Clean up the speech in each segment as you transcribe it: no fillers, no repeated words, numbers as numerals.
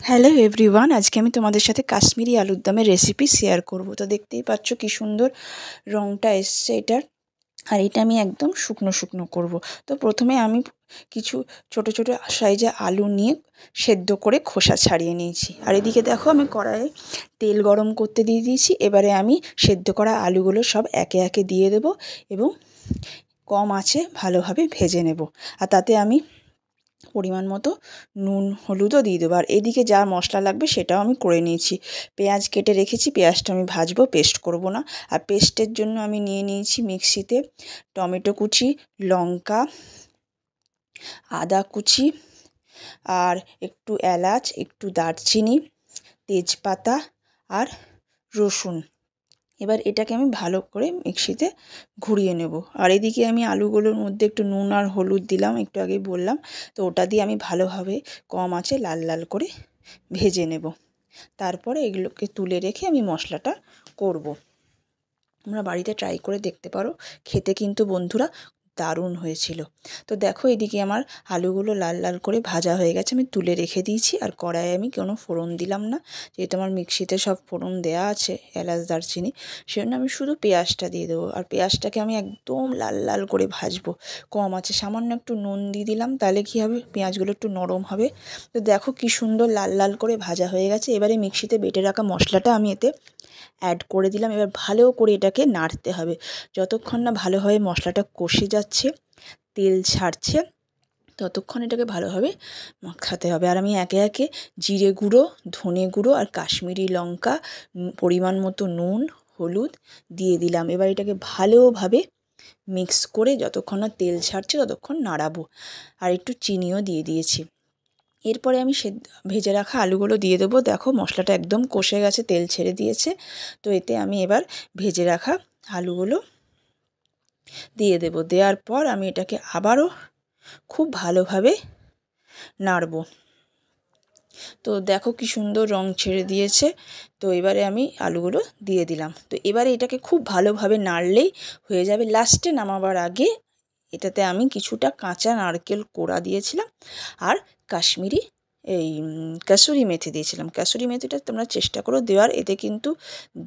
Hello everyone, আজকে আমি তোমাদের সাথে কাশ্মীরি আলুর দমের রেসিপি শেয়ার করব। তো দেখতেই পাচ্ছ কি সুন্দর রঙটা এসছে এটার। আর এটা আমি একদম শুকনো শুকনো করব। তো প্রথমে আমি কিছু ছোট ছোট সাইজে আলু নিয়ে সেদ্ধ করে খোসা ছাড়িয়ে নিয়েছি। আর এদিকে দেখো আমি কড়াইয়ে তেল গরম করতে দিয়ে দিয়েছি। এবারে আমি সেদ্ধ করা আলুগুলো সব একে একে দিয়ে দেব এবং কম আঁচে ভালোভাবে ভেজে নেব। আর তাতে আমি পরিমাণ মতো নুন হলুদও দিয়ে দেবো। আর এদিকে যা মশলা লাগবে সেটাও আমি করে নিয়েছি। পেঁয়াজ কেটে রেখেছি, পেঁয়াজটা আমি ভাজবো, পেস্ট করব না। আর পেস্টের জন্য আমি নিয়ে নিয়েছি মিক্সিতে টমেটো কুচি, লঙ্কা, আদা কুচি, আর একটু এলাচ, একটু দারচিনি, তেজপাতা আর রসুন। এবার এটাকে আমি ভালো করে মিক্সিতে ঘুরিয়ে নেব। আর এদিকে আমি আলুগুলোর মধ্যে একটু নুন আর হলুদ দিলাম, একটু আগেই বললাম। তো ওটা দিয়ে আমি ভালোভাবে কম আঁচে লাল লাল করে ভেজে নেব। তারপরে এগুলোকে তুলে রেখে আমি মশলাটা করব। তোমরা বাড়িতে ট্রাই করে দেখতে পারো, খেতে কিন্তু বন্ধুরা দারুণ হয়েছিল। তো দেখো এদিকে আমার আলুগুলো লাল লাল করে ভাজা হয়ে গেছে, আমি তুলে রেখে দিয়েছি। আর কড়াইয়ে আমি কোনো ফোড়ন দিলাম না, যেহেতু আমার মিক্সিতে সব ফোড়ন দেওয়া আছে, এলাচ দারচিনি, সেজন্য আমি শুধু পেঁয়াজটা দিয়ে দেবো। আর পেঁয়াজটাকে আমি একদম লাল লাল করে ভাজবো কম আছে। সামান্য একটু নুন দিয়ে দিলাম, তাহলে কী হবে, পেঁয়াজগুলো একটু নরম হবে। তো দেখো কি সুন্দর লাল লাল করে ভাজা হয়ে গেছে। এবারে মিক্সিতে বেটে রাখা মশলাটা আমি এতে অ্যাড করে দিলাম। এবার ভালো করে এটাকে নাড়তে হবে যতক্ষণ না ভালোভাবে মশলাটা কষে যাচ্ছে, তেল ছাড়ছে, ততক্ষণ এটাকে ভালোভাবে মাখাতে হবে। আর আমি একে একে জিরে গুঁড়ো, ধনে গুঁড়ো আর কাশ্মীরি লঙ্কা, পরিমাণ মতো নুন, হলুদ দিয়ে দিলাম। এবার এটাকে ভালোভাবে মিক্স করে যতক্ষণ না তেল ছাড়ছে ততক্ষণ নাড়াবো। আর একটু চিনিও দিয়ে দিয়েছি। এরপরে আমি ভেজে রাখা আলুগুলো দিয়ে দেবো। দেখো মশলাটা একদম কষে গেছে, তেল ছেড়ে দিয়েছে। তো এতে আমি এবার ভেজে রাখা আলুগুলো দিয়ে দেব। দেওয়ার পর আমি এটাকে আবারও খুব ভালোভাবে নাড়ব। তো দেখো কি সুন্দর রং ছেড়ে দিয়েছে। তো এবারে আমি আলুগুলো দিয়ে দিলাম। তো এবারে এটাকে খুব ভালোভাবে নাড়লেই হয়ে যাবে। লাস্টে নামাবার আগে এটাতে আমি কিছুটা কাঁচা নারকেল কোড়া দিয়েছিলাম আর কাসুরি মেথি দিয়েছিলাম। কাসুরি মেথিটা তোমরা চেষ্টা করো দেওয়ার, এতে কিন্তু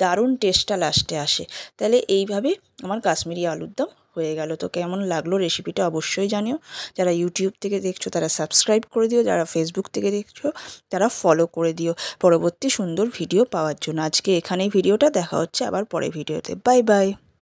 দারুণ টেস্টটা লাস্টে আসে। তাহলে এইভাবে আমার কাশ্মীরি আলুর দম হয়ে গেল। তো কেমন লাগলো রেসিপিটা অবশ্যই জানিও। যারা ইউটিউব থেকে দেখছো তারা সাবস্ক্রাইব করে দিও, যারা ফেসবুক থেকে দেখছো তারা ফলো করে দিও পরবর্তী সুন্দর ভিডিও পাওয়ার জন্য। আজকে এখানেই ভিডিওটা, দেখা হচ্ছে আবার পরে ভিডিওতে। Bye bye.